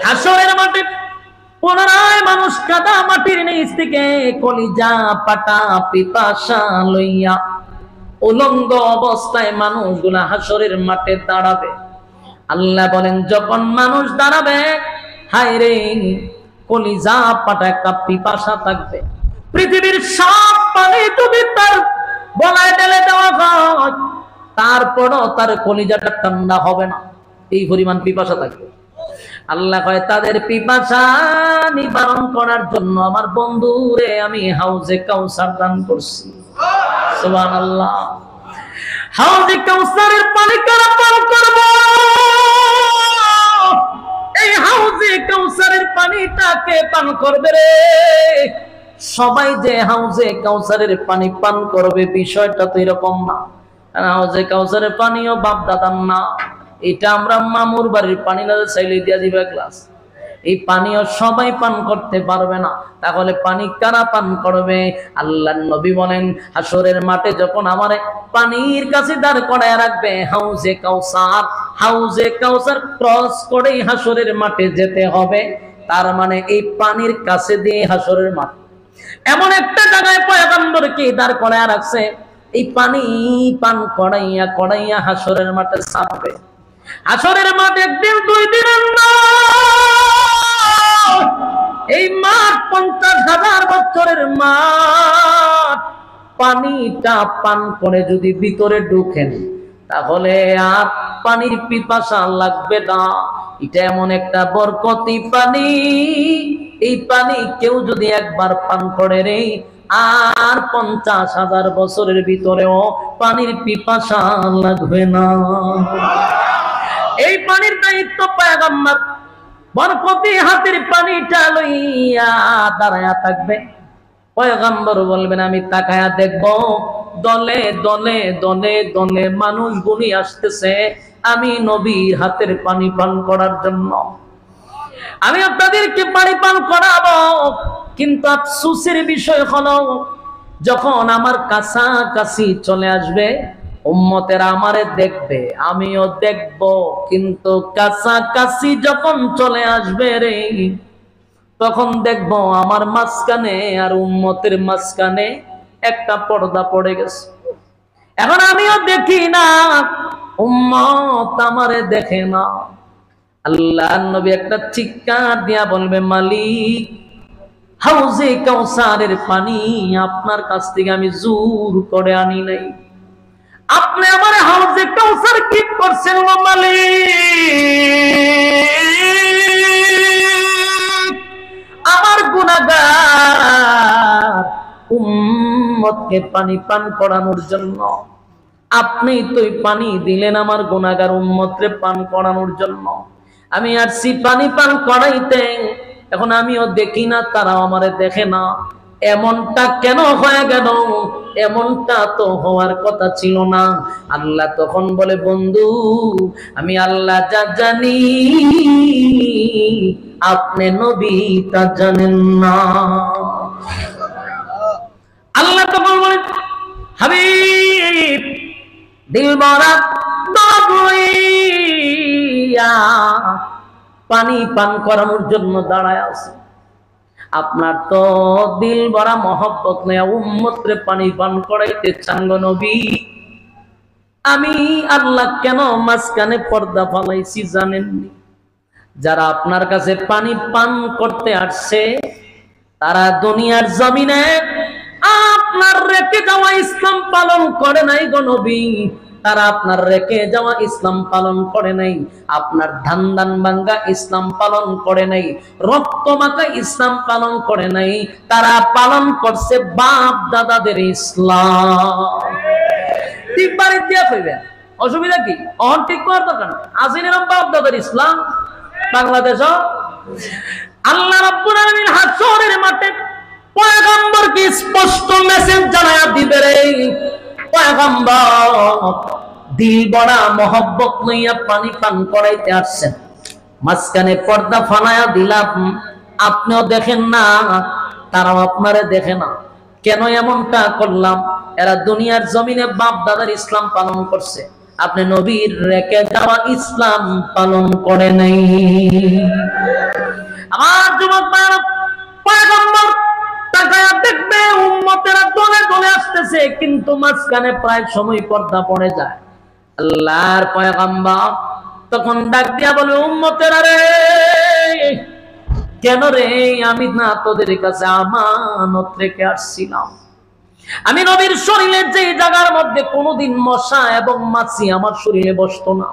হাসরের মাঠে পুনরায় মানুষ কাদা মাটির নিচ থেকে কলিজা পাটা পিপাসা লইয়া উলঙ্গ অবস্থায় মানুষগুলা হাসরের মাঠে দাঁড়াবে। আল্লাহ বলেন, যখন মানুষ দাঁড়াবে, হায় রে, কলিজা পাটা একটা পিপাসা থাকবে। পৃথিবীর সব পানি তুমি তার গলায় ঢেলে দেওয়া হয়, তারপরও তার কলিজাটা ঠান্ডা হবে না, এই পরিমাণ পিপাসা থাকবে। আল্লাহ কয়, তাদের পিপাসা নিবারণ করার জন্য আমার বন্ধুরে আমি হাউজে কাউসার দান করছি। সুবহানাল্লাহ। হাউজে কাউসারের পানি কারা পান করব? এই হাউজে কাউসারের পানিটাকে পান করবে রে? সবাই যে হাউজে কাউসারের পানি পান করবে বিষয়টা তো এরকম না। হাউজে কাউসারের পানিও বাপ দাদার না, এটা আমরা মামুর বাড়ির পানি না চাইলে দিয়া দিবে গ্লাস। এই পানিও সবাই পান করতে পারবে না, তাহলে পানি কারা পান করবে? আল্লাহর নবী বলেন, হাসরের মাঠে যখন আমারে পানির কাছে দাঁড় করায় রাখবে, হাউজে কাউসার, হাউজে কাউসার ক্রস করেই হাসরের মাঠে যেতে হবে। তার মানে এই পানির কাছে দিয়ে হাসরের মাঠ, এমন একটা জায়গায় পয়গম্বরকে দাঁড় করায় রাখছে, এই পানি পান করাইয়া করাইয়া হাসরের মাঠে ছাড়বে। হাসরের মাঠ একদিন দুই দিনের না, এই মাঠ 50,000 বছরের মাঠ। পানিটা পান করে যদি ভিতরে ঢুকেন, তাহলে আর পানির পিপাসা লাগবে না। এটা এমন একটা বরকতি পানি, এই পানি কেউ যদি একবার পান করে রে, আর 50,000 বছরের ভিতরেও পানির পিপাসা লাগবে না। এই পানির দায়িত্ব পয়গম্বর বরকতি হাতের পানিটা লইয়া দাঁড়ায়া থাকবে। পয়গম্বর বলবেন, আমি তাকায়া দেখব, দলে দলে দলে দলে মানুষ গুনি আসতেছে আমি নবীর হাতের পানি পান করার জন্য। আমি আপনাদেরকে পানি পান করাবো, কিন্তু আফসোসের বিষয় হলো, যখন আমার কাছাকাছি চলে আসবে, উম্মতেরা আমারে দেখবে, আমিও দেখব, কিন্তু কাছাকাছি যখন চলে আসবে রে, তখন দেখব আমার মাঝখানে আর উম্মতের মাঝখানে একটা পর্দা পড়ে গেছে। এখন আমিও দেখি না, উম্মত আমারে দেখে না। আল্লাহর নবী একটা চিৎকার দিয়া বলবে, মালিক, হাউজে কাউসারের পানি আপনার কাছ থেকে আমি জোর করে আনি নাই, আপনি আমার হাউজে কাউসার কি করছেন ও মালিক? আমার গুনাহগার উম্মতকে পানি পান করানোর জন্য আপনি তো পানি দিলেন আমার গুনাহগার উম্মতকে পান করানোর জন্য। আমি আসছি পানি পান করাইতে, এখন আমিও দেখি না, তারাও আমারে দেখে না। এমনটা কেন হয়ে গেল? এমনটা তো হওয়ার কথা ছিল না। আল্লাহ তখন বলে, বন্ধু, আমি আল্লাহ যা জানি আপনি নবী তা জানেন না। আল্লাহ তখন বলে, হাবিব, দিল ভরা পানি পান করানোর জন্য দাঁড়ায় আছে, আপনার তো দিল ভরা মহব্বত নেই, উম্মতরে পানি পান করাইতে চান গো নবী। আমি আল্লাহ কেন মাঝখানে পর্দা ফালাইছি জানেননি? যারা আপনার কাছে পানি পান করতে আসছে, তারা দুনিয়ার জমিনে আপনার রেখে যাওয়া ইসলাম পালন করে নাই গো নবী। তারা আপনার রেখে যাওয়া ইসলাম পালন করে নাই, আপনার ধান ধান ভাঙ্গা ইসলাম পালন করে নাই, রক্ত মাখা ইসলাম পালন করে নাই। তারা পালন করছে বাপ দাদাদের ইসলাম। ঠিক বাড়ি দিয়া কইবেন, অসুবিধা কি? অহন ঠিক করার দরকার নেই। আসেন এরকম বাপ দাদার ইসলাম বাংলাদেশ। আল্লাহ রাব্বুল আলামিন হাসরের মাঠে পয়গম্বরকে স্পষ্ট মেসেজ জানায়া দিবে রে, পয়গম্বর দিল বড়া মহব্বত লইয়া পানি পান করাইতে আসছেন, মাঝখানে পর্দা ফালায়া দিলাম, আপনিও দেখেন না, তারাও আপনারে দেখে না। কেন এমনটা করলাম? এরা দুনিয়ার জমিনে বাপ দাদার ইসলাম পালন করছে, আপনি নবীর রেখে যাওয়া ইসলাম পালন করে নাই। আমার যুবক ভাইরা, পয়গম্বর তাকায়া দেখবে উম্মতেরা দলে দলে আসতেছে, কিন্তু মাঝখানে প্রায় সময় পর্দা পড়ে যায়। আল্লাহর পয়গম্বর তখন ডাক দিয়া বলে, উম্মতেরা রে, কেন রে? আমি না তোদের কাছে আমানত রেখে আসছিলাম। আমি নবীর শরীরে যে জায়গার মধ্যে কোনোদিন মশা এবং মাছি আমার শরীরে বসতো না,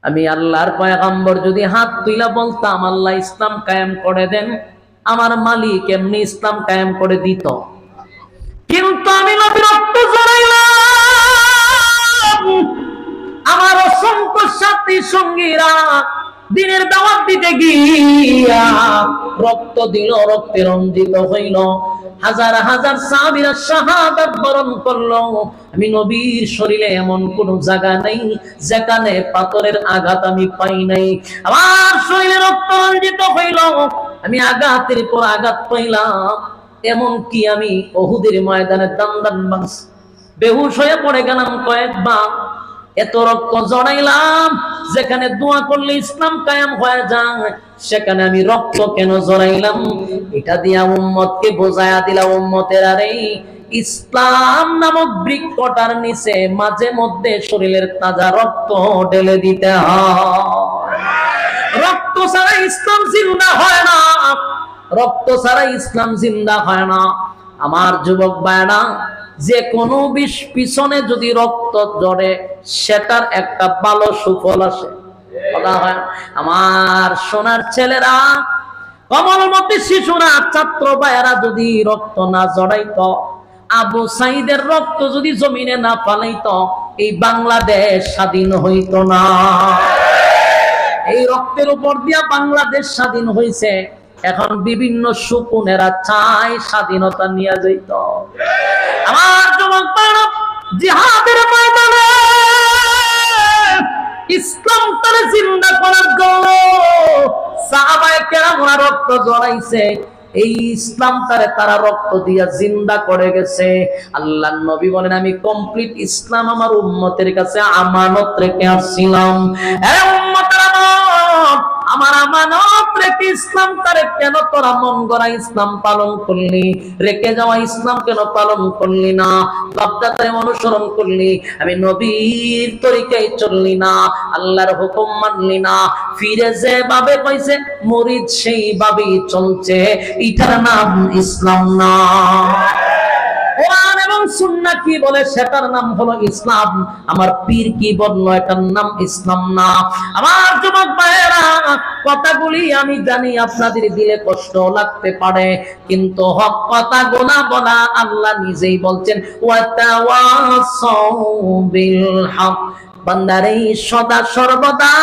আমি আল্লাহর পয়গম্বর যদি হাত তুইলা বলতাম আল্লাহ ইসলাম কায়েম করে দেন, আমার মালিক এমনি ইসলাম কায়েম করে দিত। কিন্তু আমি নবীর রক্ত জড়াইলাম। আমার অসংখ্য সাথী সঙ্গীরা দিনের দাওয়াত দিতে গিয়া রক্ত দিল, রক্তে রঞ্জিত হইল, হাজার হাজার সাহাবীরা শাহাদাত বরণ করলো। আমি নবীর শরীরে এমন কোন জায়গা নাই যেখানে পাথরের আঘাত আমি পাই নাই। আমার শরীরে রক্ত রঞ্জিত হইল, আমি আঘাতের পর আঘাত পাইলাম। এমন কি আমি উহুদের ময়দানে দান ভাঙছি, বেহুশ হয়ে পড়ে গেলাম কয়েকবার। এত রক্ত জড়াইলাম, যেখানে দোয়া করলে ইসলাম কায়েম হয়ে যায় সেখানে আমি রক্ত কেন জড়াইলাম? এটা দিয়া উম্মতকে বোঝায়া দিলাম, উম্মতেরা রে, ইসলাম নামক বৃক্ষটার নিচে মাঝে মধ্যে শরীরের তাজা রক্ত ঢেলে দিতে হয়। রক্ত ছাড়া ইসলাম জিন্দা হয় না, রক্ত ছাড়া ইসলাম জিন্দা হয় না। আমার যুবক ভাইরা, যে কোনো বিষ পিছনে যদি রক্ত ঝরে সেটার একটা ভালো সুফল আসে। আমার সোনার ছেলেরা, কমলমতি শিশুরা, ছাত্র ভাইয়েরা যদি রক্ত না জড়াইতো, আবু সাইদের রক্ত যদি জমিনে না পালাইতো, এই বাংলাদেশ স্বাধীন হইতো না। এই রক্তের উপর দিয়া বাংলাদেশ স্বাধীন হয়েছে। এখন বিভিন্ন শকুনেরা চায় স্বাধীনতা নিয়ে যাইত। আমার যুবক ভাইরা, জিহাদের ময়দানে ইসলাম তারে জিন্দা করার জন্য সাহাবায়ে কেরামরা রক্ত জড়াইছে। এই ইসলাম তারা রক্ত দিয়া জিন্দা করে গেছে। আল্লাহর নবী বলেন, আমি কমপ্লিট ইসলাম আমার উম্মতের কাছে আমানত রেখে আসছিলাম। আমার আমানত রেখে ইসলাম তারে কেন তোরা মন গড়া ইসলাম পালন করলি? রেখে যাওয়া ইসলাম কেন পালন করলি না? বাপদাদারে অনুসরণ করলি, আমি নবীর তরিকায় চললি না, আল্লাহর হুকুম মানলি না। ফিরে যে ভাবে কইছে মুরিদ সেই ভাবেই চলছে, এটার নাম ইসলাম না। কোরআন এবং সুন্নাহ কি বলে সেটার নাম হলো ইসলাম। আমার পীর কি বললো এটার নাম ইসলাম না। আমার যুবক ভাইয়েরা, কথাগুলি আমি জানি আপনাদের দিলে কষ্ট লাগতে পারে, কিন্তু হক কথা গোনা বলা আল্লাহ নিজেই বলছেন, ওয়াতাওয়াসাউ বিল হক। বান্দারে সদা সর্বদা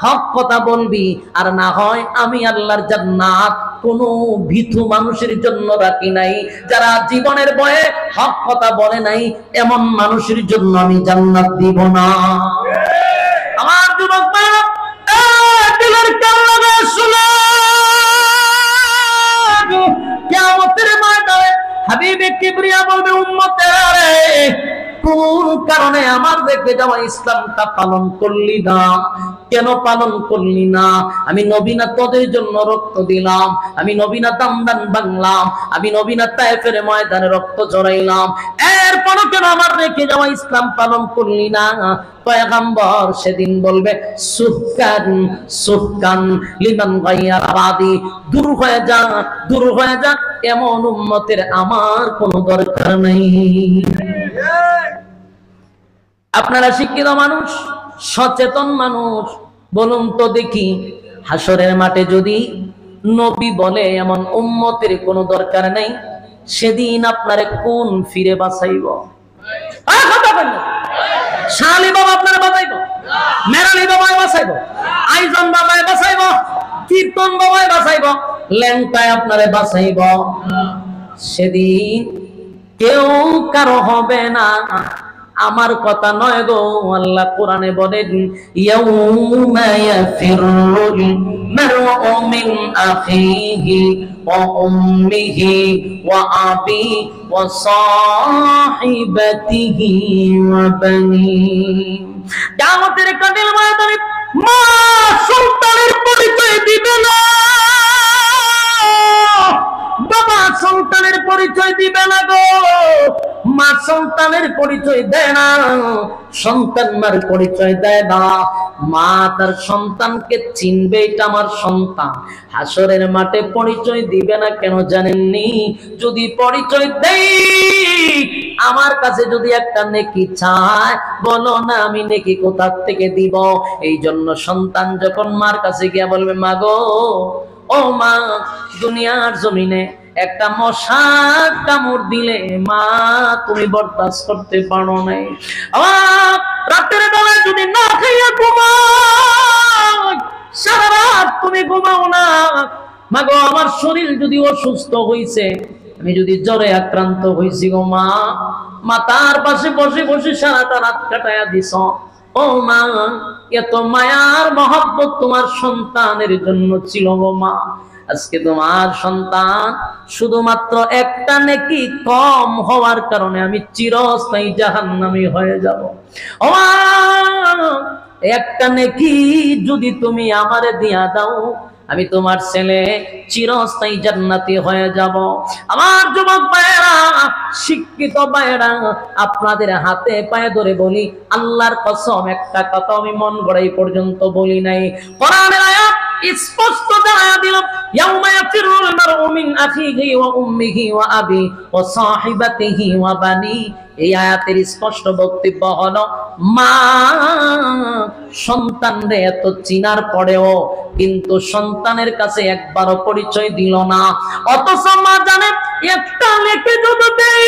হক কথা বলবি, আর না হয় আমি আল্লাহর জান্নাত কোনো ভীতু মানুষের জন্য রাখি নাই। যারা জীবনের ভয়ে হক কথা বলে নাই, এমন মানুষের জন্য আমি জান্নাত দিব না। আমার যুবক ভাইরা, দিলের কান লাগায় শুনুন, কিয়ামতের ময়দানে হাবিবে কিবরিয়া বলবে, উম্মতেরা রে, কোন কারণে আমার রেখে যাওয়া ইসলামটা পালন করলি না? কেন পালন করলি না? আমি নবী না তোদের জন্য রক্ত দিলাম? আমি নবী না দান ভাঙলাম? আমি নবী না তায়েফের ময়দানে রক্ত জড়াইলাম? এরপরও কেন আমার রেখে যাওয়া ইসলাম পালন করলি না? পয়গম্বর সেদিন বলবে, সুহকান সুহকান লিমান গায়রা বাদি, দূর হয়ে যা, দূর হয়ে যা, এমন উম্মতের আমার কোনো দরকার নাই। আপনারা শিক্ষিত মানুষ, সচেতন মানুষ, বলুন তো দেখি, হাসরের মাঠে যদি নবী বলে এমন উম্মতের কোনো দরকার নাই, সেদিন আপনারে কোন ফিরে বাঁচাইব? শালি বাবা আপনারা বাঁচাইব? মেরালি বাবায় বাঁচাইব? আইজন বাবায় বাঁচাইব? কীর্তন বাবায় বাঁচাইব? ল্যাংটায় আপনারে বাঁচাইব? সেদিন কেউ কারো হবে না। আমার কথা নয় গো, আল্লাহ কোরআনে বলেন, ইয়াউমা ইয়াফিরুল মারউ মিন আখিহি ওয়া উম্মিহি ওয়া আবি ওয়া সাহিবাতিহি ওয়া বানি। কিয়ামতের কাঠিল ময়দানে মা সন্তানের পরিচয় দিবে না, বাবা সন্তানের পরিচয় দিবে না গো। মা সন্তানের পরিচয় দেয় না, সন্তান মার পরিচয় দেয় না। মা তার সন্তানকে চিনবে, এটা আমার সন্তান। হাসরের মাঠে পরিচয় দিবে না কেন জানেননি? যদি পরিচয় দেই, আমার কাছে যদি একটা নেকি চায়, বলো না আমি নেকি কোথা থেকে দিব? এই জন্য সন্তান যখন মার কাছে গিয়ে বলবে, মা গো, ও মা, দুনিয়ার জমিনে একটা মশা কামড় দিলে মা তুমি বরদাস্ত করতে পারো নাই, রাতের বেলায় যদি না খাইয়া ঘুমাও, সারা রাত তুমি ঘুমাও না, মা গো আমার শরীর যদি অসুস্থ হইছে, আমি যদি জ্বরে আক্রান্ত হইছি গো মা, মাতার পাশে বসে বসে সারাটা রাত কাটাইয়া দিছ। ও মা, এত মায়ার মহব্বত তোমার সন্তানের জন্য ছিল গো মা। আজকে তোমার সন্তান শুধুমাত্র একটা নেকি কম হওয়ার কারণে আমি চিরস্থায়ী জাহান্নামী হয়ে যাব। ও মা, একটা নেকি যদি তুমি আমারে দিয়া দাও, আমি তোমার ছেলে চিরস্থায়ী জান্নাতি হয়ে যাব। আমার যুবক ভাইয়েরা, শিক্ষিত ভাইয়েরা, আপনাদের হাতে পায়ে ধরে বলি, আল্লাহর কসম একটা কথা আমি মন গড়াই পর্যন্ত বলি নাই। কোরআনের আয়াত স্পষ্ট জানায়া দিল, ইয়াউমা ইয়াফিরুল মারউ মিন আখিহি ওয়া উম্মিহি ওয়া আবি ওয়া সাহিবাতিহি ওয়া বানি। এই আয়াতের স্পষ্ট বক্তব্য হলো, মা সন্তানরে এত চিনার পরেও কিন্তু সন্তানের কাছে একবারও পরিচয় দিল না। অথচ মা জানে একটা লেখে যদি দেই,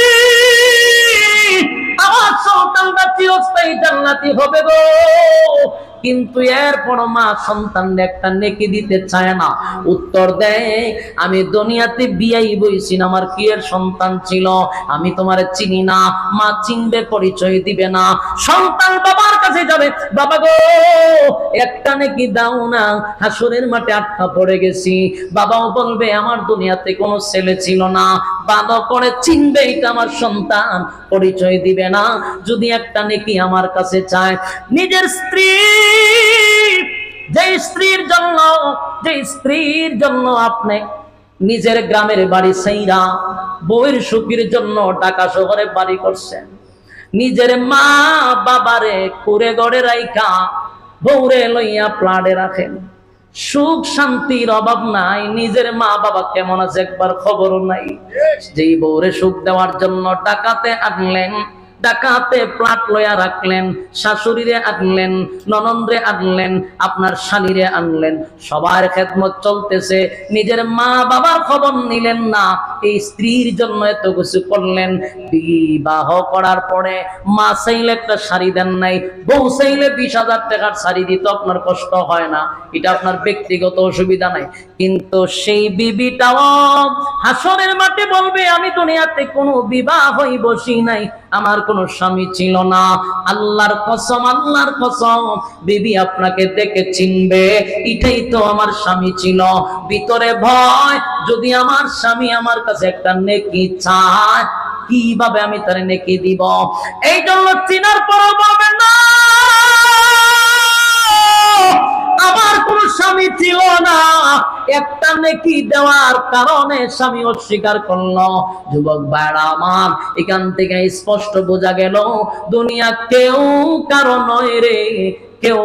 আমার সন্তানটা চিরস্থায়ী জান্নাতি হবে গো। কিন্তু এরপর মা সন্তানকে একটা নেকি দিতে চায় না। উত্তর দেয়, আমি দুনিয়াতে বিয়াই বইছি না, আমার কি এর সন্তান ছিল, আমি তোমারে চিনি না। মা চিনবে, পরিচয় দিবে না। সন্তান বাবার কাছে যাবে, বাবা গো একটা নেকি দাও না, হাসরের মাঠে আটকা পড়ে গেছি। বাবাও বলবে, আমার দুনিয়াতে কোনো ছেলে ছিল না। ভালো করে চিনবে এটা আমার সন্তান, পরিচয় দিবে না। যদি একটা নেকি আমার কাছে চায়, নিজের স্ত্রী, যে স্ত্রীর জন্য আপনি নিজের গ্রামের বাড়ি ছাইরা বউয়ের সুখের জন্য ঢাকা শহরে বাড়ি করছেন, নিজের মা বাবারে কুড়ে গড়ে রাইখা বউরে লইয়া প্লাডে রাখেন, সুখ শান্তির অভাব নাই। নিজের মা বাবা কেমন আছে একবার খবর নাই। যেই বউরে সুখ দেওয়ার জন্য ডাকাতে আনলেন, ডাকাতে প্লাট লইয়া রাখলেন, শাশুড়িরে আনলেন, ননন্দরে আনলেন, আপনার শালীরে আনলেন, সবার খেদমত চলতেছে, নিজের মা বাবার খবর নিলেন না। এই স্ত্রীর জন্য এত কিছু করলেন। বিবাহ করার পরে মা চাইলে একটা শাড়ি দেন নাই, বউ চাইলে 20,000 টাকার শাড়ি দিতে আপনার কষ্ট হয় না, এটা আপনার ব্যক্তিগত অসুবিধা নাই। কিন্তু সেই বিবিটাও হাসরের মাঠে বলবে, আমি দুনিয়াতে কোনো বিবাহ হই বসি নাই, আমার কোনো স্বামী ছিল না। আল্লাহর কসম, আল্লাহর কসম, বিবি আপনাকে দেখে চিনবে, এটাই তো আমার স্বামী ছিল। ভিতরে ভয়, যদি আমার স্বামী আমার কাছে একটা নেকি চায়, কিভাবে আমি তার নেকি দিব? এই জন্য চিনার পরও বলবেন না আমার কোন স্বামী ছিল না, একটা নেকি দেওয়ার কারণে স্বামী অস্বীকার করলো। যুবক ভাইরা আমার, এখান থেকে স্পষ্ট বোঝা গেল দুনিয়া কেউ কারো নয় রে, কেউ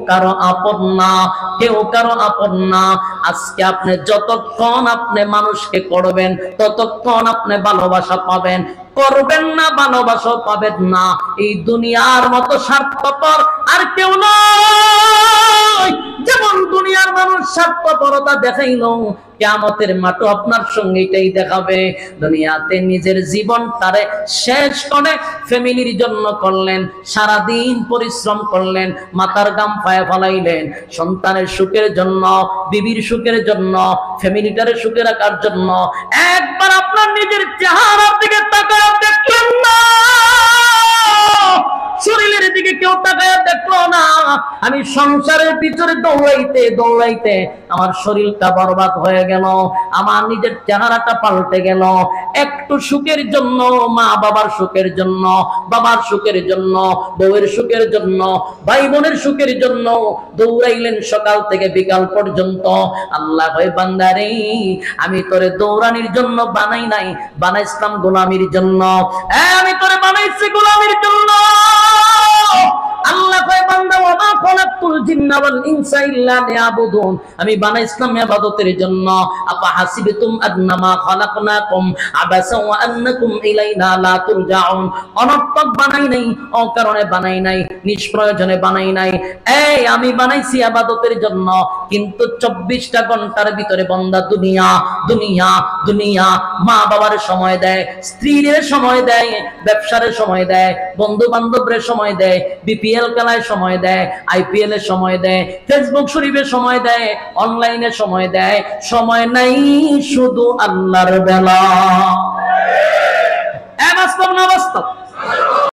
কারো আপন না, কেউ কারো আপন না। আজকে আপনি যতক্ষণ আপনি মানুষকে করবেন, ততক্ষণ আপনি ভালোবাসা পাবেন, করবেন না ভালোবাসা পাবেন না। এই দুনিয়ার মতো স্বার্থপর আর কেউ নয়। যেমন দুনিয়ার মানুষ স্বার্থপরতা দেখাইলো, কিয়ামতের মাঠে আপনার সঙ্গে এটাই দেখাবে। দুনিয়াতে নিজের জীবনটারে শেষ করে ফ্যামিলির জন্য করলেন, সারাদিন পরিশ্রম করলেন, মাথার গাম পায়ে ফলাইলেন, সন্তানের সুখের জন্য, বিবির সুখের জন্য, ফ্যামিলিটারে সুখে রাখার জন্য। একবার আপনার নিজের চেহারার দিকে তাকায় দেখলেন না, শরীরের দিকে কেউ তাকায় দেখলো না। আমি সংসারের পিছনে দৌড়াইতে দৌড়াইতে আমার শরীরটা বরবাদ হয়ে গেল, আমার নিজের চেহারাটা পাল্টে গেল। একটু সুখের জন্য, মা বাবার সুখের জন্য, বাবার সুখের জন্য, বউয়ের সুখের জন্য, ভাই বোনের সুখের জন্য দৌড়াইলেন সকাল থেকে বিকাল পর্যন্ত। আল্লাহ কয় বান্দারে আমি তোরে দৌড়ানির জন্য বানাই নাই, বানাইছিলাম গোলামির জন্য। আমি তোরে বানাইছি গোলামির জন্য। আল্লাহ কয় বান্দা ওয়া খালাকতুল জিন্না ওয়াল ইনসা ইল্লা লিয়াবুদুন, আমি বানাইছিলাম ইবাদতের জন্য। আপা হাসিবতুম আন্নামা খালাকনাকুম আবাসা ওয়া আন্নাকুম ইলাইনা লা তুরজাউন, অনর্থক বানাই নাই, অকারণে বানাই নাই, নিষ্প্রয়োজনে বানাই নাই। এই আমি বানাইছি ইবাদতের জন্য, কিন্তু 24টা ঘন্টার ভিতরে বান্দা দুনিয়া দুনিয়া দুনিয়া, মা বাবার সময় দেয়, স্ত্রীর সময় দেয়, ব্যবসার সময় দেয়, বন্ধু বান্ধবের সময় দেয়, বিপিএল খেলায় সময় দেয়, আইপিএল এর সময় দেয়, ফেসবুক শরীফের সময় দেয়, অনলাইনে সময় দেয়, সময় নাই শুধু আল্লাহর বেলা। বাস্তব না বাস্তব?